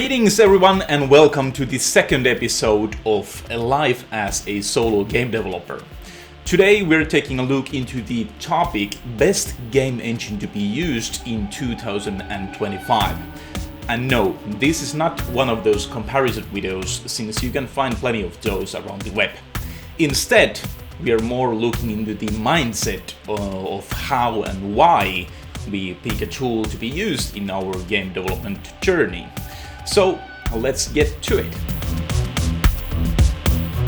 Greetings everyone and welcome to the second episode of Life as a Solo Game Developer. Today we're taking a look into the topic Best Game Engine to be used in 2025. And no, this is not one of those comparison videos since you can find plenty of those around the web. Instead, we are more looking into the mindset of how and why we pick a tool to be used in our game development journey. So let's get to it.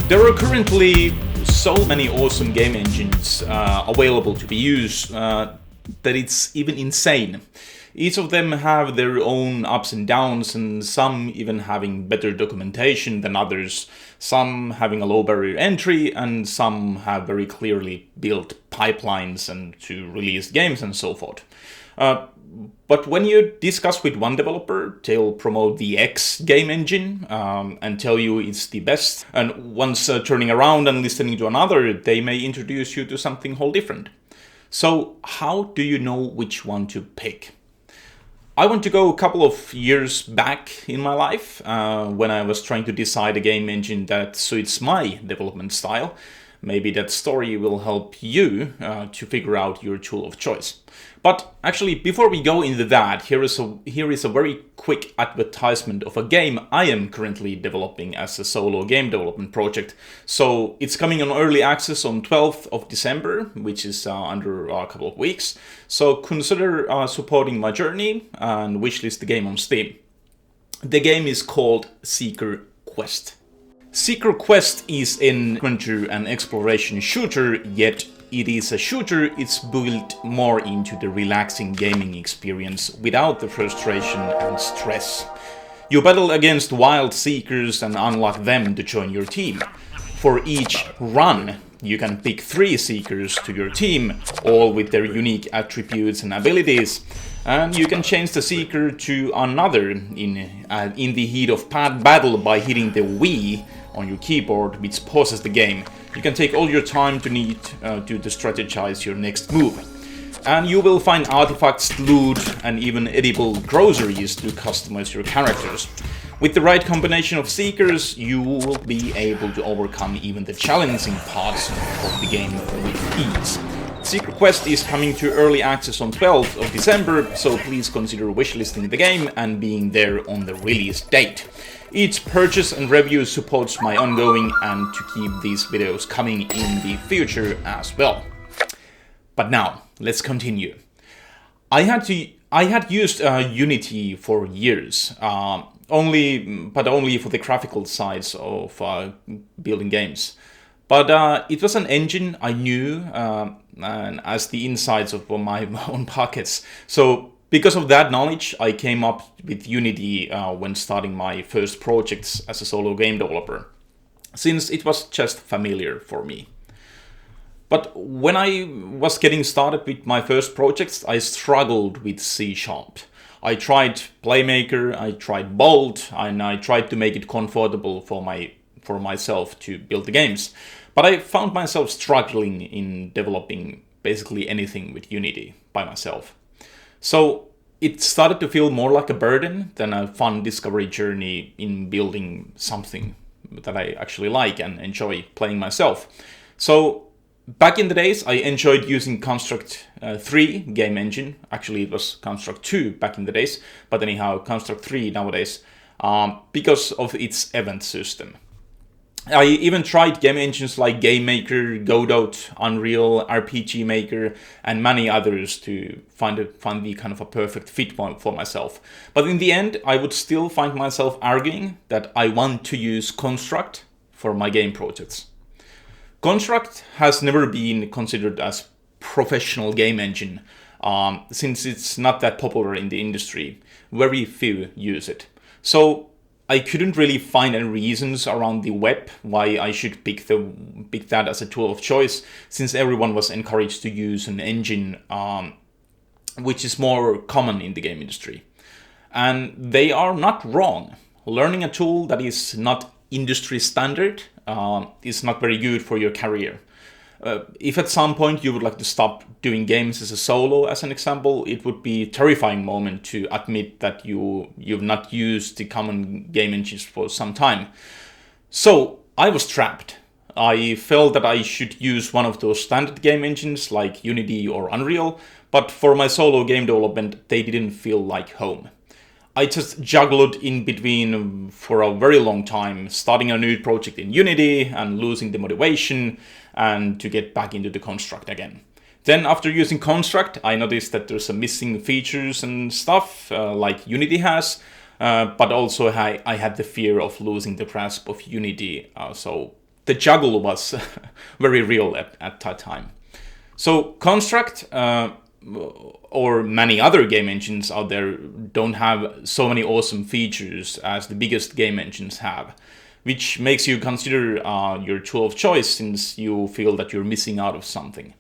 There are currently so many awesome game engines available to be used that it's even insane. Each of them have their own ups and downs, and some even having better documentation than others, some having a low barrier entry, and some have very clearly built pipelines and to release games and so forth. But when you discuss with one developer, they'll promote the X game engine and tell you it's the best. And once turning around and listening to another, they may introduce you to something whole different. So how do you know which one to pick? I want to go a couple of years back in my life when I was trying to decide a game engine that suits my development style. Maybe that story will help you to figure out your tool of choice. But actually, before we go into that, here is a very quick advertisement of a game I am currently developing as a solo game development project. So it's coming on early access on 12th of December, which is under a couple of weeks. So consider supporting my journey and wishlist the game on Steam. The game is called Seeker Quest. Seeker Quest is an adventure and exploration shooter, yet it is a shooter. It's built more into the relaxing gaming experience without the frustration and stress. You battle against wild seekers and unlock them to join your team. For each run, you can pick 3 seekers to your team, all with their unique attributes and abilities. And you can change the seeker to another in the heat of battle by hitting the V on your keyboard, which pauses the game. You can take all your time to strategize your next move. And you will find artifacts, loot, and even edible groceries to customize your characters. With the right combination of seekers, you will be able to overcome even the challenging parts of the game with ease. Seeker Quest is coming to early access on 12th of December, so please consider wishlisting the game and being there on the release date. Each purchase and review supports my ongoing and to keep these videos coming in the future as well. But now, let's continue. I had used Unity for years, only for the graphical sides of building games. But it was an engine I knew and as the insides of my own pockets. So because of that knowledge, I came up with Unity when starting my first projects as a solo game developer, since it was just familiar for me. But when I was getting started with my first projects, I struggled with C#. I tried Playmaker, I tried Bolt, and I tried to make it comfortable for myself to build the games. But I found myself struggling in developing basically anything with Unity by myself. So it started to feel more like a burden than a fun discovery journey in building something that I actually like and enjoy playing myself. So back in the days, I enjoyed using Construct 3 game engine. Actually, it was Construct 2 back in the days, but anyhow, Construct 3 nowadays, because of its event system. I even tried game engines like Game Maker, Godot, Unreal, RPG Maker, and many others to find the kind of a perfect fit for myself. But in the end, I would still find myself arguing that I want to use Construct for my game projects. Construct has never been considered as professional game engine, since it's not that popular in the industry. Very few use it. So I couldn't really find any reasons around the web why I should pick that as a tool of choice, since everyone was encouraged to use an engine which is more common in the game industry. And they are not wrong. Learning a tool that is not industry standard is not very good for your career. If at some point you would like to stop doing games as a solo, as an example, it would be a terrifying moment to admit that you've not used the common game engines for some time. So I was trapped. I felt that I should use one of those standard game engines like Unity or Unreal, but for my solo game development, they didn't feel like home. I just juggled in between for a very long time, starting a new project in Unity and losing the motivation and to get back into the Construct again. Then after using Construct, I noticed that there's some missing features and stuff like Unity has, but also I had the fear of losing the grasp of Unity, so the juggle was very real at that time. So Construct, or many other game engines out there, don't have so many awesome features as the biggest game engines have, which makes you consider your tool of choice since you feel that you're missing out of something.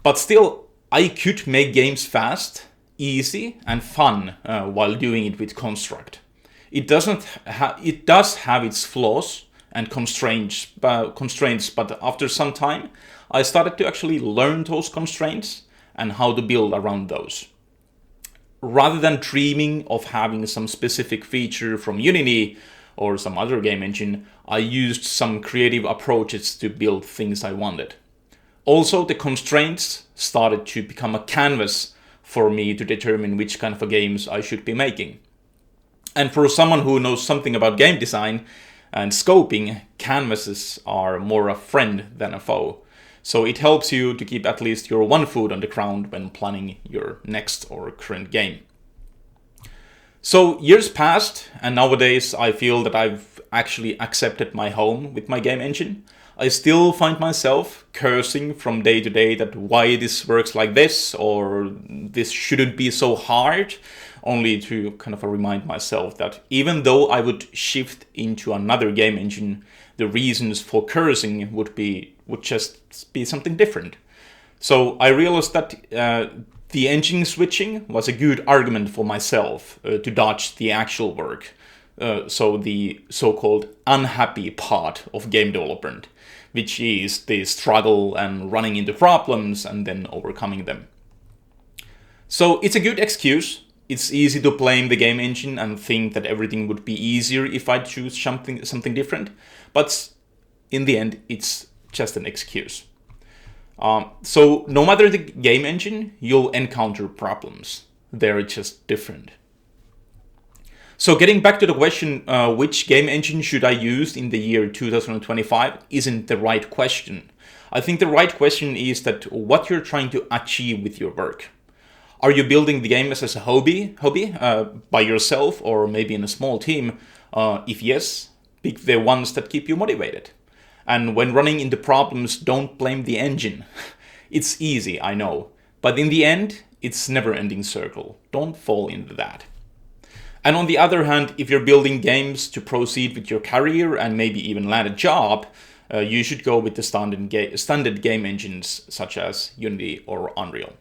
But still, I could make games fast, easy, and fun while doing it with Construct. It does have its flaws and constraints, but after some time, I started to actually learn those constraints and how to build around those. Rather than dreaming of having some specific feature from Unity or some other game engine, I used some creative approaches to build things I wanted. Also, the constraints started to become a canvas for me to determine which kind of games I should be making. And for someone who knows something about game design and scoping, canvases are more a friend than a foe. So it helps you to keep at least your one foot on the ground when planning your next or current game. So years passed, and nowadays I feel that I've actually accepted my home with my game engine. I still find myself cursing from day to day that why this works like this, or this shouldn't be so hard, only to kind of remind myself that even though I would shift into another game engine, the reasons for cursing would just be something different. So I realized that the engine switching was a good argument for myself to dodge the actual work. So the so-called unhappy part of game development, which is the struggle and running into problems and then overcoming them. So it's a good excuse. It's easy to blame the game engine and think that everything would be easier if I choose something different. But in the end, it's just an excuse. So no matter the game engine, you'll encounter problems. They're just different. So getting back to the question, which game engine should I use in the year 2025 isn't the right question. I think the right question is that what you're trying to achieve with your work. Are you building the game as a hobby by yourself or maybe in a small team? If yes, pick the ones that keep you motivated. And when running into problems, don't blame the engine. It's easy, I know. But in the end, it's never-ending circle. Don't fall into that. And on the other hand, if you're building games to proceed with your career and maybe even land a job, you should go with the standard game engines such as Unity or Unreal.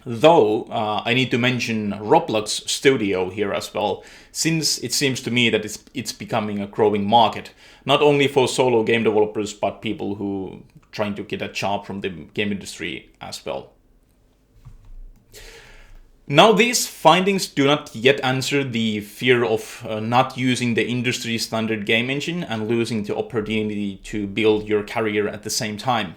Though, I need to mention Roblox Studio here as well, since it seems to me that it's becoming a growing market, not only for solo game developers, but people who trying to get a job from the game industry as well. Now, these findings do not yet answer the fear of not using the industry standard game engine and losing the opportunity to build your career at the same time.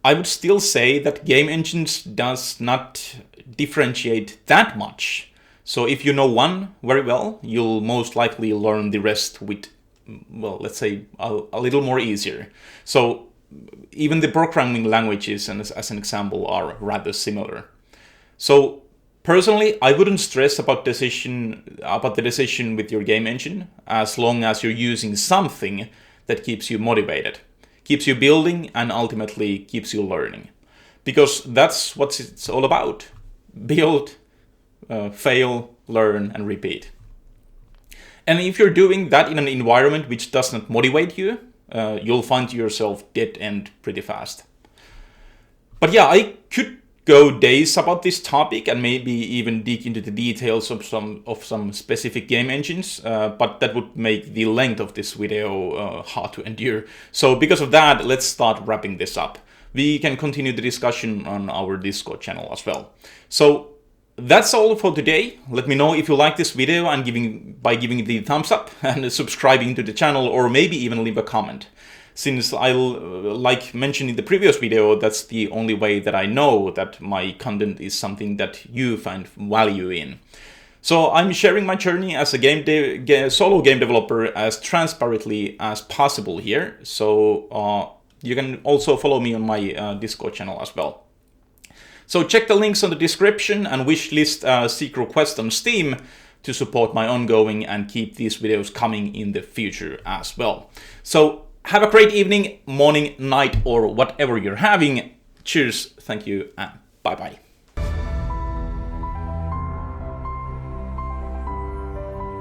I would still say that game engines does not differentiate that much. So if you know one very well, you'll most likely learn the rest with, well, let's say a little more easier. So even the programming languages, and as an example, are rather similar. So personally, I wouldn't stress about the decision with your game engine, as long as you're using something that keeps you motivated, keeps you building, and ultimately keeps you learning. Because that's what it's all about. Build, fail, learn, and repeat. And if you're doing that in an environment which does not motivate you, you'll find yourself dead end pretty fast. But yeah, I could go days about this topic and maybe even dig into the details of some specific game engines, but that would make the length of this video hard to endure. So because of that, let's start wrapping this up. we can continue the discussion on our Discord channel as well. So that's all for today. Let me know if you like this video and by giving it the thumbs up and subscribing to the channel, or maybe even leave a comment. Since like mentioned in the previous video, that's the only way that I know that my content is something that you find value in. So I'm sharing my journey as a solo game developer as transparently as possible here. So you can also follow me on my Discord channel as well. So check the links on the description and wishlist Secret Quest on Steam to support my ongoing and keep these videos coming in the future as well. So have a great evening, morning, night, or whatever you're having. Cheers, thank you, and bye-bye.